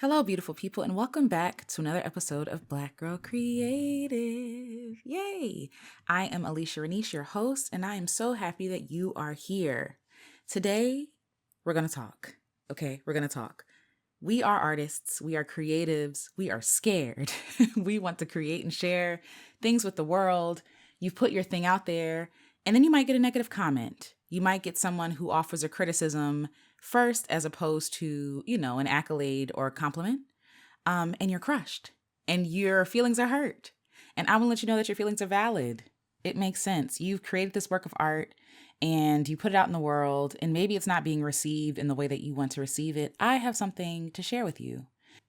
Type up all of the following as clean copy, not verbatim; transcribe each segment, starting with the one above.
Hello, beautiful people, and welcome back to another episode of Black Girl Creative. Yay! I am Alicia Renice, your host, and I am so happy that you are here. Today, we're going to talk. Okay, we're going to talk. We are artists, we are creatives, we are scared. We want to create and share things with the world. You've put your thing out there, and then you might get a negative comment. You might get someone who offers a criticism first as opposed to, an accolade or a compliment. And you're crushed and your feelings are hurt. And I want to let you know that your feelings are valid. It makes sense. You've created this work of art and you put it out in the world, and maybe it's not being received in the way that you want to receive it. I have something to share with you.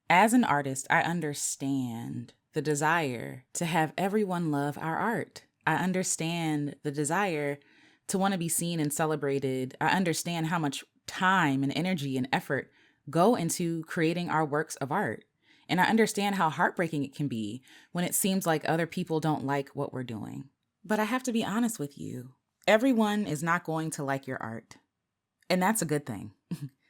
As an artist, I understand the desire to have everyone love our art. I understand the desire to want to be seen and celebrated. I understand how much time and energy and effort go into creating our works of art. And I understand how heartbreaking it can be when it seems like other people don't like what we're doing. But I have to be honest with you. Everyone is not going to like your art. And that's a good thing.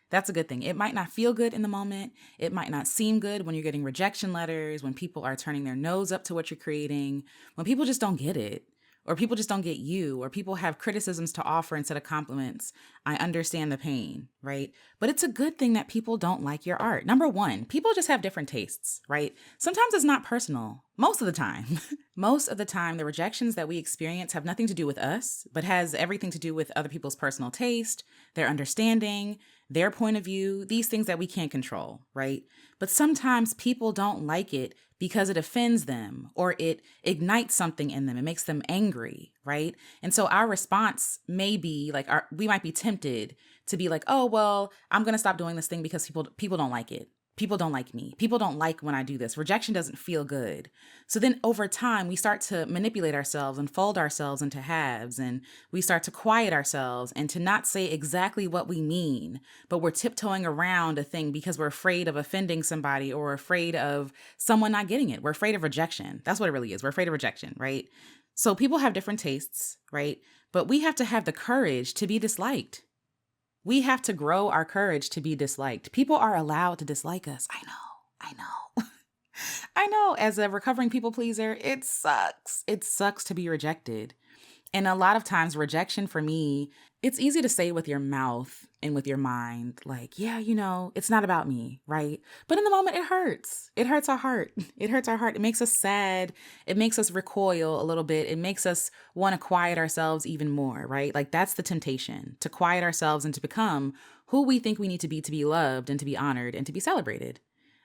That's a good thing. It might not feel good in the moment. It might not seem good when you're getting rejection letters, when people are turning their nose up to what you're creating, when people just don't get it, or people just don't get you, or people have criticisms to offer instead of compliments. I understand the pain, right? But it's a good thing that people don't like your art. Number one, people just have different tastes, right? Sometimes it's not personal. Most of the time. Most of the time, the rejections that we experience have nothing to do with us, but has everything to do with other people's personal taste, their understanding, their point of view, these things that we can't control, right? But sometimes people don't like it because it offends them or it ignites something in them. It makes them angry, right? And so our response may be like, we might be tempted to be like, oh, well, I'm going to stop doing this thing because people don't like it. People don't like me. People don't like when I do this. Rejection doesn't feel good. So then over time, we start to manipulate ourselves and fold ourselves into halves. And we start to quiet ourselves and to not say exactly what we mean. But we're tiptoeing around a thing because we're afraid of offending somebody or afraid of someone not getting it. We're afraid of rejection. That's what it really is. We're afraid of rejection, right? So people have different tastes, right? But we have to have the courage to be disliked. We have to grow our courage to be disliked. People are allowed to dislike us. I know. I know. As a recovering people pleaser, it sucks. It sucks to be rejected. And a lot of times rejection for me, it's easy to say with your mouth and with your mind, like, yeah, it's not about me, right? But in the moment, it hurts. It hurts our heart. It hurts our heart. It makes us sad. It makes us recoil a little bit. It makes us want to quiet ourselves even more, right? Like that's the temptation, to quiet ourselves and to become who we think we need to be loved and to be honored and to be celebrated.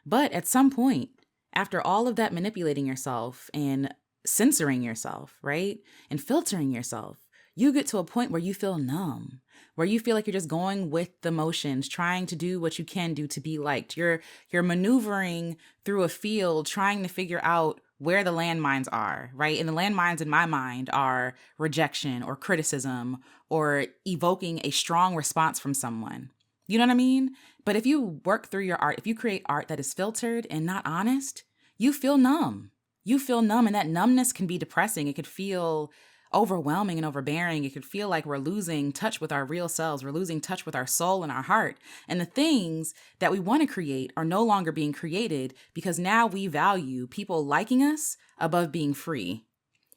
But at some point, after all of that manipulating yourself and censoring yourself, right? And filtering yourself, you get to a point where you feel numb, where you feel like you're just going with the motions, trying to do what you can do to be liked. You're maneuvering through a field, trying to figure out where the landmines are, right? And the landmines in my mind are rejection or criticism or evoking a strong response from someone. You know what I mean? But if you work through your art, if you create art that is filtered and not honest, you feel numb. You feel numb, and that numbness can be depressing. It could feel overwhelming and overbearing. It could feel like we're losing touch with our real selves. We're losing touch with our soul and our heart. And the things that we want to create are no longer being created because now we value people liking us above being free.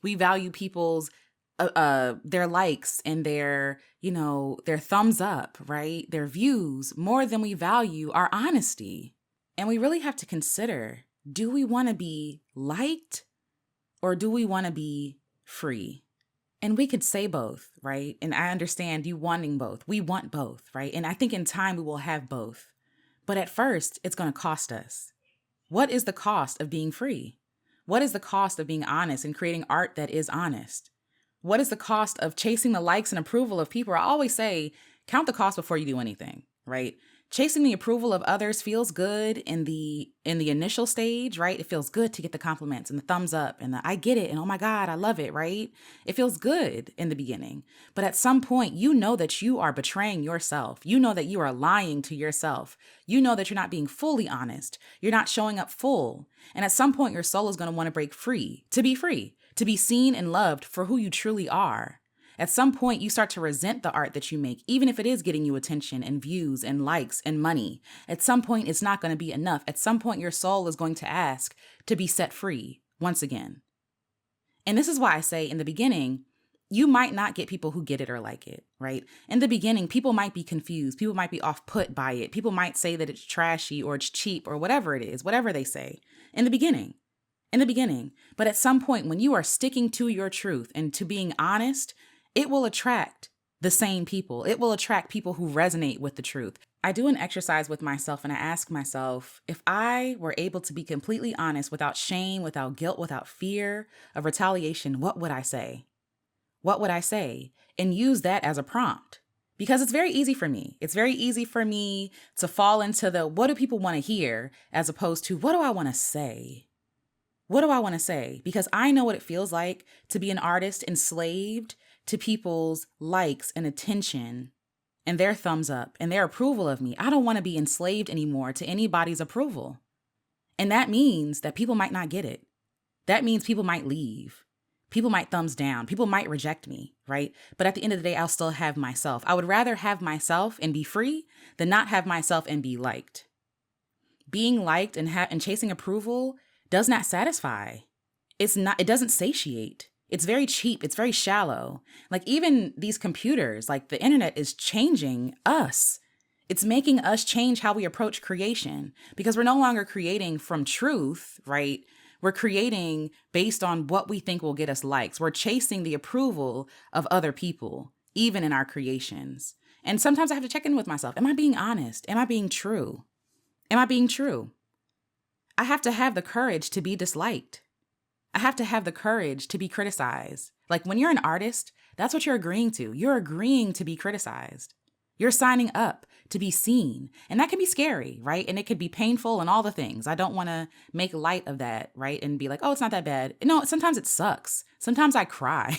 We value people's their likes and their thumbs up, right? Their views more than we value our honesty. And we really have to consider, do we want to be liked or do we want to be free? And we could say both, right? And I understand you wanting both. We want both, right? And I think in time we will have both. But at first, it's going to cost us. What is the cost of being free? What is the cost of being honest and creating art that is honest? What is the cost of chasing the likes and approval of people? I always say, count the cost before you do anything, right? Chasing the approval of others feels good in the initial stage, right? It feels good to get the compliments and the thumbs up and the I get it and oh my God, I love it, right? It feels good in the beginning. But at some point, you know that you are betraying yourself. You know that you are lying to yourself. You know that you're not being fully honest. You're not showing up full. And at some point, your soul is going to want to break free, to be seen and loved for who you truly are. At some point, you start to resent the art that you make, even if it is getting you attention and views and likes and money. At some point, it's not going to be enough. At some point, your soul is going to ask to be set free once again. And this is why I say in the beginning, you might not get people who get it or like it, right? In the beginning, people might be confused. People might be off-put by it. People might say that it's trashy or it's cheap or whatever it is, whatever they say in the beginning. But at some point, when you are sticking to your truth and to being honest, it will attract the same people. It will attract people who resonate with the truth. I do an exercise with myself and I ask myself, if I were able to be completely honest without shame, without guilt, without fear of retaliation, what would I say? What would I say? And use that as a prompt. Because it's very easy for me. It's very easy for me to fall into the what do people want to hear as opposed to what do I want to say? What do I want to say? Because I know what it feels like to be an artist enslaved to people's likes and attention and their thumbs up and their approval of me. I don't want to be enslaved anymore to anybody's approval. And that means that people might not get it. That means people might leave. People might thumbs down. People might reject me, right? But at the end of the day, I'll still have myself. I would rather have myself and be free than not have myself and be liked. Being liked and chasing approval does not satisfy. It doesn't satiate. It's very cheap. It's very shallow. Like even these computers, like the internet is changing us. It's making us change how we approach creation because we're no longer creating from truth, right? We're creating based on what we think will get us likes. We're chasing the approval of other people, even in our creations. And sometimes I have to check in with myself. Am I being honest? Am I being true? Am I being true? I have to have the courage to be disliked. I have to have the courage to be criticized. Like when you're an artist, that's what you're agreeing to. You're agreeing to be criticized. You're signing up to be seen. And that can be scary, right? And it could be painful and all the things. I don't want to make light of that, right? And be like, oh, it's not that bad. No, sometimes it sucks. Sometimes I cry.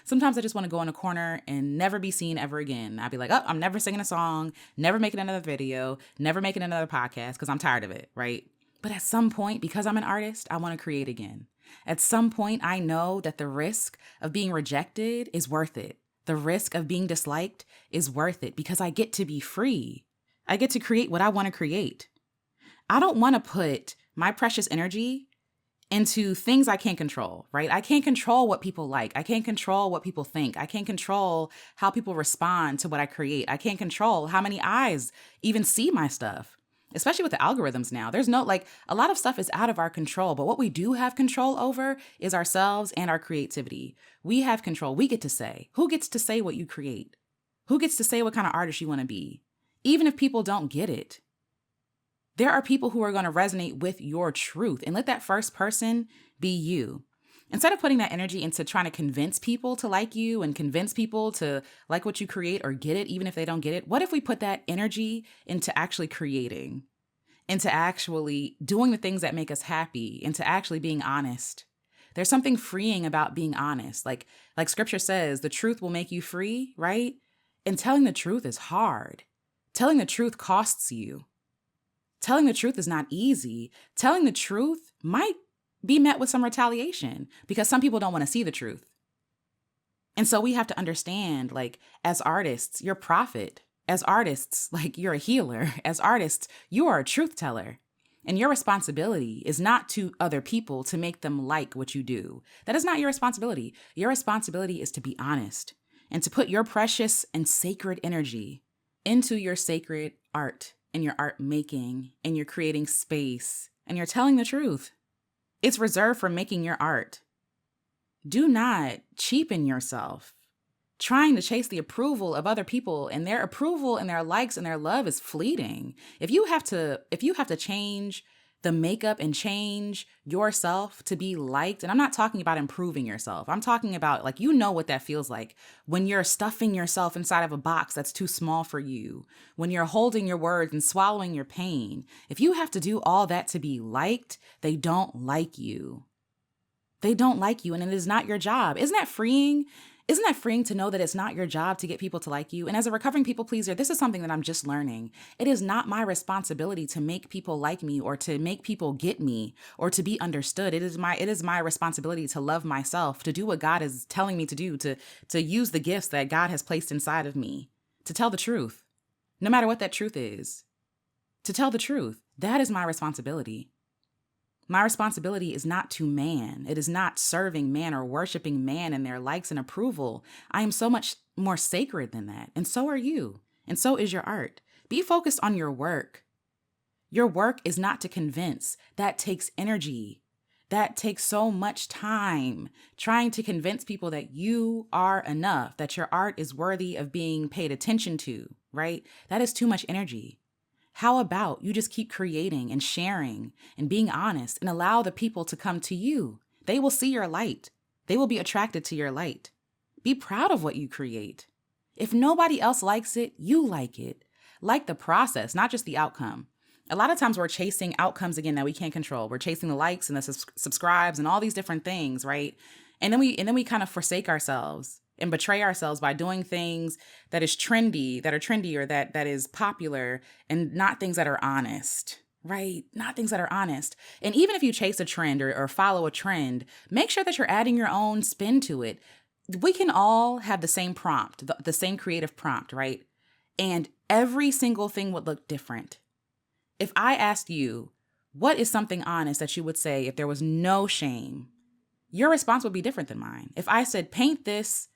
Sometimes I just want to go in a corner and never be seen ever again. I'd be like, oh, I'm never singing a song, never making another video, never making another podcast because I'm tired of it, right? But at some point, because I'm an artist, I want to create again. At some point, I know that the risk of being rejected is worth it. The risk of being disliked is worth it because I get to be free. I get to create what I want to create. I don't want to put my precious energy into things I can't control, right? I can't control what people like. I can't control what people think. I can't control how people respond to what I create. I can't control how many eyes even see my stuff. Especially with the algorithms now, there's a lot of stuff is out of our control, but what we do have control over is ourselves and our creativity. We have control. We get to say. Who gets to say what you create? Who gets to say what kind of artist you want to be? Even if people don't get it, there are people who are going to resonate with your truth, and let that first person be you. Instead of putting that energy into trying to convince people to like you and convince people to like what you create or get it, even if they don't get it, what if we put that energy into actually creating, into actually doing the things that make us happy, into actually being honest? There's something freeing about being honest. Like scripture says, the truth will make you free, right? And telling the truth is hard. Telling the truth costs you. Telling the truth is not easy. Telling the truth might be met with some retaliation because some people don't want to see the truth. And so we have to understand, like, as artists, you're a prophet. As artists, like, you're a healer. As artists, you are a truth teller. And your responsibility is not to other people to make them like what you do. That is not your responsibility. Your responsibility is to be honest and to put your precious and sacred energy into your sacred art and your art making, and you're creating space and you're telling the truth. It's reserved for making your art. Do not cheapen yourself trying to chase the approval of other people, and their approval and their likes and their love is fleeting. If you have to change the makeup and change yourself to be liked, and I'm not talking about improving yourself. I'm talking about, like, you know what that feels like when you're stuffing yourself inside of a box that's too small for you, when you're holding your words and swallowing your pain. If you have to do all that to be liked, they don't like you. They don't like you, and it is not your job. Isn't that freeing? Isn't that freeing to know that it's not your job to get people to like you? And as a recovering people pleaser, this is something that I'm just learning. It is not my responsibility to make people like me or to make people get me or to be understood. It is my responsibility to love myself, to do what God is telling me to do, to use the gifts that God has placed inside of me, to tell the truth, no matter what that truth is. To tell the truth, that is my responsibility. My responsibility is not to man. It is not serving man or worshiping man and their likes and approval. I am so much more sacred than that. And so are you. And so is your art. Be focused on your work. Your work is not to convince. That takes energy. That takes so much time trying to convince people that you are enough, that your art is worthy of being paid attention to, right? That is too much energy. How about you just keep creating and sharing and being honest and allow the people to come to you? They will see your light. They will be attracted to your light. Be proud of what you create. If nobody else likes it, you like it. Like the process, not just the outcome. A lot of times we're chasing outcomes again that we can't control. We're chasing the likes and the subscribes and all these different things, right? And then we kind of forsake ourselves and betray ourselves by doing things that are trendy or that is popular and not things that are honest, right? Not things that are honest. And even if you chase a trend or follow a trend, make sure that you're adding your own spin to it. We can all have the same prompt, the same creative prompt, right? And every single thing would look different. If I asked you, what is something honest that you would say if there was no shame? Your response would be different than mine. If I said, paint this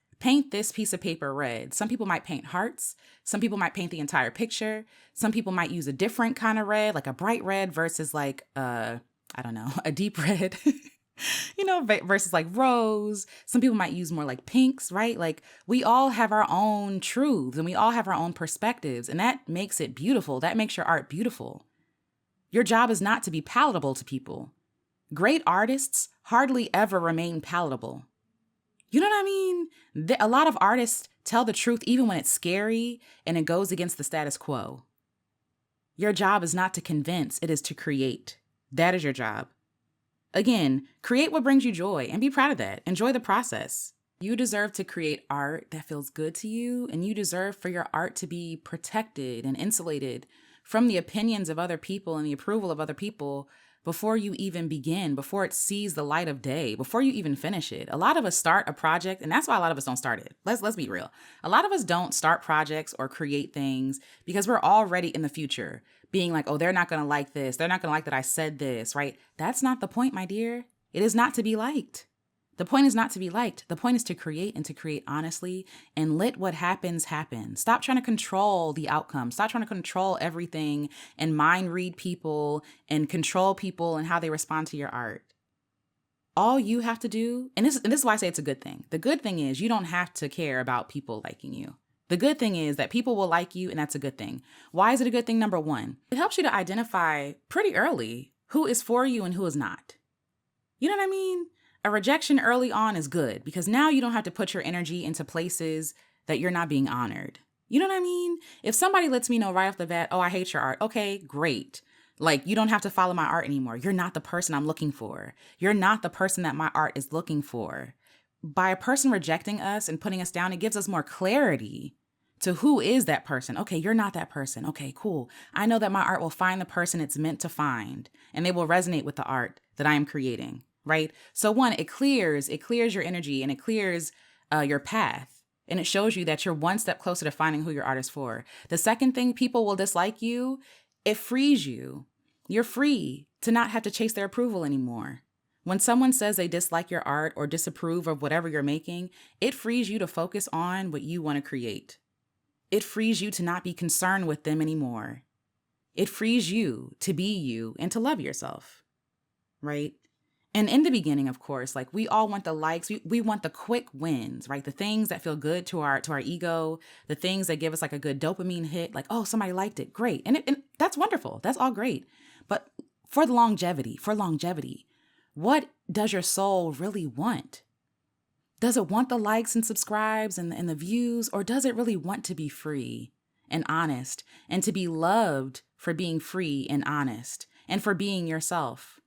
piece of paper red. Some people might paint hearts. Some people might paint the entire picture. Some people might use a different kind of red, like a bright red versus like, I don't know, a deep red, versus like rose. Some people might use more like pinks, right? Like we all have our own truths and we all have our own perspectives, and that makes it beautiful. That makes your art beautiful. Your job is not to be palatable to people. Great artists hardly ever remain palatable. You know what I mean? A lot of artists tell the truth even when it's scary and it goes against the status quo. Your job is not to convince, it is to create. That is your job. Again, create what brings you joy and be proud of that. Enjoy the process. You deserve to create art that feels good to you, and you deserve for your art to be protected and insulated from the opinions of other people and the approval of other people before you even begin, before it sees the light of day, before you even finish it. A lot of us start a project, and that's why a lot of us don't start it. Let's be real. A lot of us don't start projects or create things because we're already in the future being like, oh, they're not going to like this. They're not going to like that I said this, right? That's not the point, my dear. It is not to be liked. The point is not to be liked. The point is to create and to create honestly and let what happens happen. Stop trying to control the outcome. Stop trying to control everything and mind read people and control people and how they respond to your art. All you have to do, and this is why I say it's a good thing. The good thing is you don't have to care about people liking you. The good thing is that people will like you, and that's a good thing. Why is it a good thing? Number one, it helps you to identify pretty early who is for you and who is not. You know what I mean? A rejection early on is good because now you don't have to put your energy into places that you're not being honored. You know what I mean? If somebody lets me know right off the bat, oh, I hate your art. Okay, great. Like, you don't have to follow my art anymore. You're not the person I'm looking for. You're not the person that my art is looking for. By a person rejecting us and putting us down, it gives us more clarity to who is that person. Okay, you're not that person. Okay, cool. I know that my art will find the person it's meant to find, and they will resonate with the art that I am creating. Right? So one, it clears your energy and it clears your path. And it shows you that you're one step closer to finding who your art is for. The second thing, people will dislike you. It frees you. You're free to not have to chase their approval anymore. When someone says they dislike your art or disapprove of whatever you're making, it frees you to focus on what you want to create. It frees you to not be concerned with them anymore. It frees you to be you and to love yourself. Right? And in the beginning, of course, like we all want the likes, we want the quick wins, right? The things that feel good to our ego, the things that give us like a good dopamine hit, like, oh, somebody liked it, great. And that's wonderful. That's all great. But for longevity, what does your soul really want? Does it want the likes and subscribes and the views, or does it really want to be free and honest and to be loved for being free and honest and for being yourself?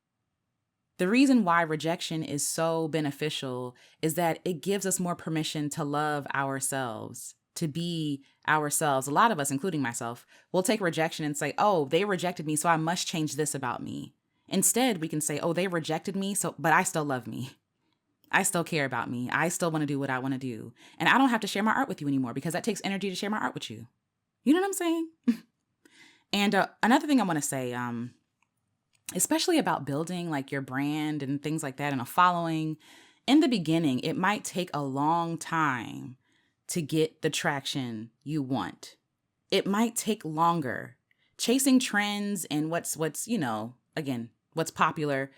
The reason why rejection is so beneficial is that it gives us more permission to love ourselves, to be ourselves. A lot of us, including myself, will take rejection and say, oh, they rejected me, so I must change this about me. Instead, we can say, oh, they rejected me, but I still love me. I still care about me. I still want to do what I want to do. And I don't have to share my art with you anymore because that takes energy to share my art with you. You know what I'm saying? And another thing I want to say, especially about building like your brand and things like that and a following, in the beginning, it might take a long time to get the traction you want. It might take longer. Chasing trends and what's again, what's popular,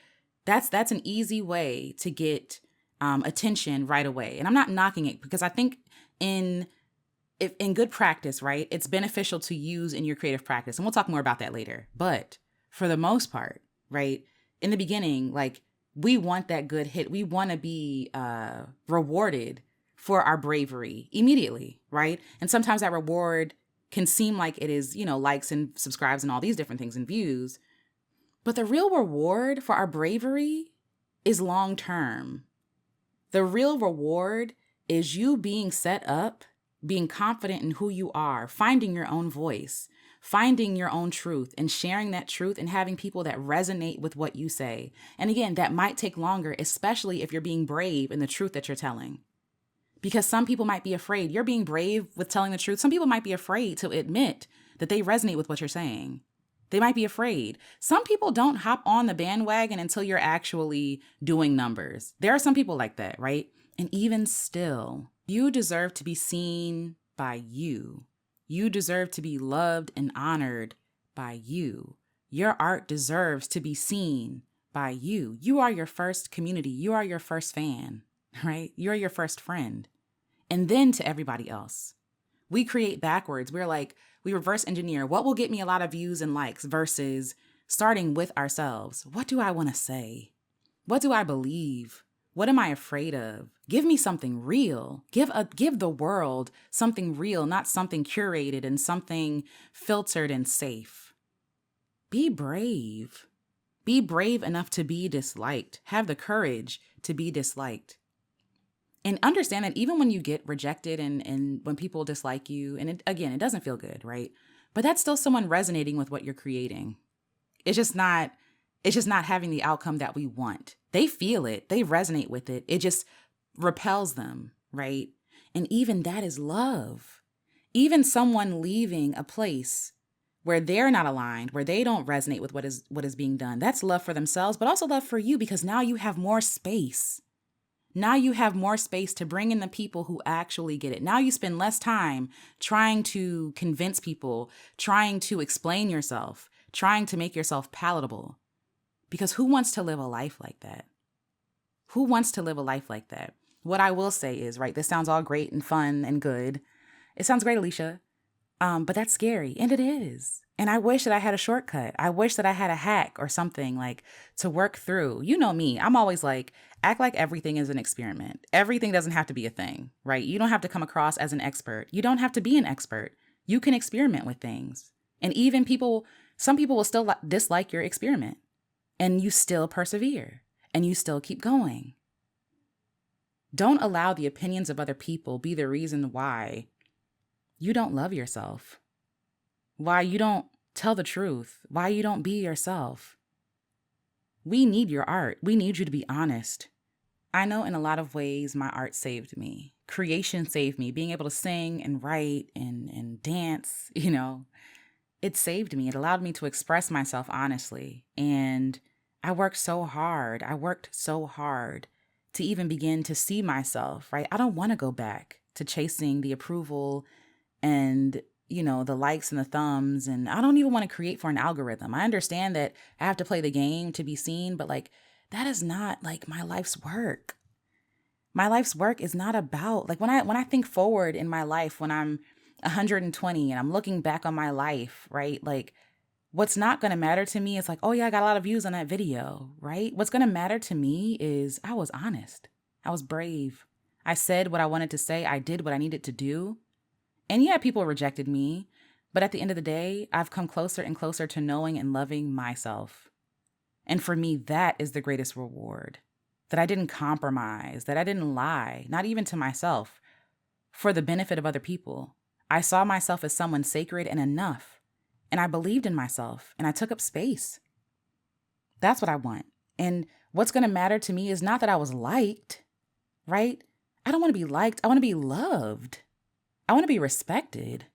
that's an easy way to get attention right away. And I'm not knocking it because I think in good practice, right, it's beneficial to use in your creative practice. And we'll talk more about that later. But for the most part, right, in the beginning, like we want that good hit. We want to be rewarded for our bravery immediately, right? And sometimes that reward can seem like it is, likes and subscribes and all these different things and views. But the real reward for our bravery is long term. The real reward is you being set up, being confident in who you are, finding your own voice, finding your own truth and sharing that truth and having people that resonate with what you say. And again, that might take longer, especially if you're being brave in the truth that you're telling. Because some people might be afraid. You're being brave with telling the truth. Some people might be afraid to admit that they resonate with what you're saying. They might be afraid. Some people don't hop on the bandwagon until you're actually doing numbers. There are some people like that, right? And even still, you deserve to be seen by you. You deserve to be loved and honored by you. Your art deserves to be seen by you. You are your first community. You are your first fan, right? You're your first friend. And then to everybody else. We create backwards. We reverse engineer what will get me a lot of views and likes versus starting with ourselves. What do I want to say? What do I believe? What am I afraid of? Give me something real. Give the world something real, not something curated and something filtered and safe. Be brave. Be brave enough to be disliked. Have the courage to be disliked. And understand that even when you get rejected and when people dislike you, and it doesn't feel good, right? But that's still someone resonating with what you're creating. It's just not having the outcome that we want. They feel it. They resonate with it. It just repels them, right? And even that is love. Even someone leaving a place where they're not aligned, where they don't resonate with what is being done, that's love for themselves, but also love for you because now you have more space. Now you have more space to bring in the people who actually get it. Now you spend less time trying to convince people, trying to explain yourself, trying to make yourself palatable. Because who wants to live a life like that? Who wants to live a life like that? What I will say is, right, this sounds all great and fun and good. It sounds great, Alicia. But that's scary. And it is. And I wish that I had a shortcut. I wish that I had a hack or something like to work through. You know me. I'm always like, act like everything is an experiment. Everything doesn't have to be a thing, right? You don't have to come across as an expert. You don't have to be an expert. You can experiment with things. And even some people will still dislike your experiment. And you still persevere. And you still keep going. Don't allow the opinions of other people be the reason why you don't love yourself, why you don't tell the truth, why you don't be yourself. We need your art. We need you to be honest. I know in a lot of ways my art saved me. Creation saved me. Being able to sing and write and dance, it saved me. It allowed me to express myself honestly. And I worked so hard. To even begin to see myself, right? I don't want to go back to chasing the approval and, the likes and the thumbs. And I don't even want to create for an algorithm. I understand that I have to play the game to be seen, but that is not my life's work. My life's work is not about when I think forward in my life, when I'm 120 and I'm looking back on my life, right? What's not going to matter to me is oh yeah, I got a lot of views on that video, right? What's going to matter to me is I was honest. I was brave. I said what I wanted to say. I did what I needed to do. And yeah, people rejected me. But at the end of the day, I've come closer and closer to knowing and loving myself. And for me, that is the greatest reward. That I didn't compromise, that I didn't lie, not even to myself, for the benefit of other people. I saw myself as someone sacred and enough. And I believed in myself and I took up space. That's what I want. And what's going to matter to me is not that I was liked, right? I don't want to be liked. I want to be loved. I want to be respected,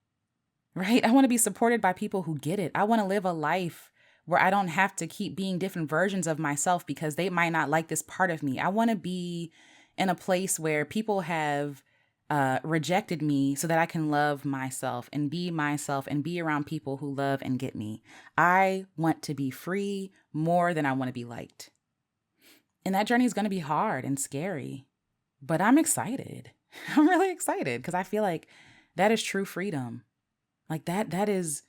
right? I want to be supported by people who get it. I want to live a life where I don't have to keep being different versions of myself because they might not like this part of me. I want to be in a place where people have rejected me so that I can love myself and be around people who love and get me. I want to be free more than I want to be liked. And that journey is going to be hard and scary, but I'm excited. I'm really excited because I feel like that is true freedom. Like that is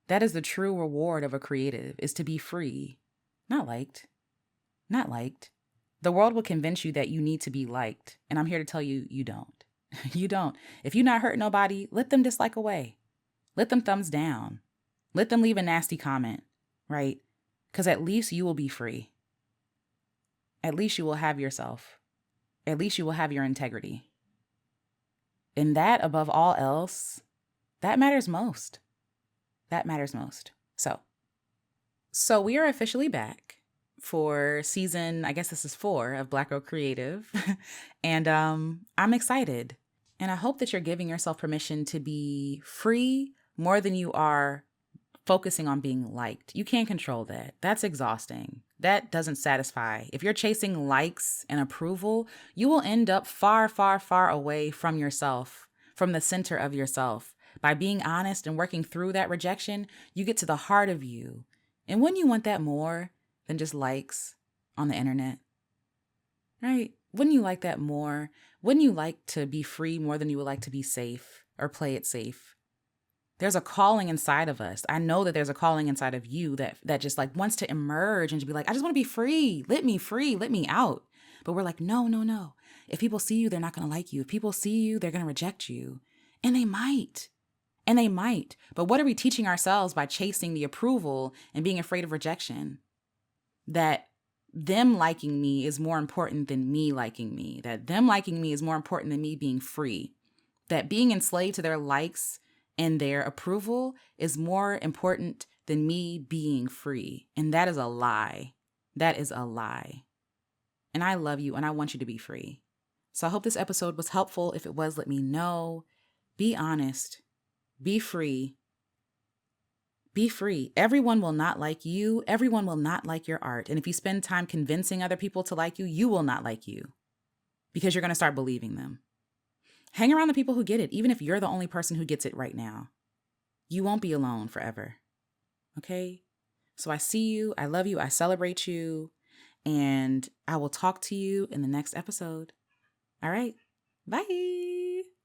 the true reward of a creative, is to be free, not liked, not liked. The world will convince you that you need to be liked. And I'm here to tell you, you don't. You don't. If you not hurt nobody, let them dislike away. Let them thumbs down. Let them leave a nasty comment, right? Because at least you will be free. At least you will have yourself. At least you will have your integrity. And that, above all else, that matters most. That matters most. So we are officially back for season, I guess this is 4 of Black Girl Creative. And I'm excited. And I hope that you're giving yourself permission to be free more than you are focusing on being liked. You can't control that. That's exhausting. That doesn't satisfy. If you're chasing likes and approval, you will end up far, far, far away from yourself, from the center of yourself. By being honest and working through that rejection, you get to the heart of you. And wouldn't you want that more than just likes on the internet? Right? Wouldn't you like that more? Wouldn't you like to be free more than you would like to be safe or play it safe? There's a calling inside of us. I know that there's a calling inside of you that just like wants to emerge and to be like, I just want to be free. Let me out. But we're like, no. If people see you, they're not going to like you. If people see you, they're going to reject you. And they might. But what are we teaching ourselves by chasing the approval and being afraid of rejection? That them liking me is more important than me liking me. That them liking me is more important than me being free. That being enslaved to their likes and their approval is more important than me being free. And that is a lie. That is a lie. And I love you and I want you to be free. So I hope this episode was helpful. If it was, let me know. Be honest. Be free. Be free. Everyone will not like you. Everyone will not like your art. And if you spend time convincing other people to like you, you will not like you because you're going to start believing them. Hang around the people who get it, even if you're the only person who gets it right now. You won't be alone forever. Okay? So I see you. I love you. I celebrate you. And I will talk to you in the next episode. All right. Bye.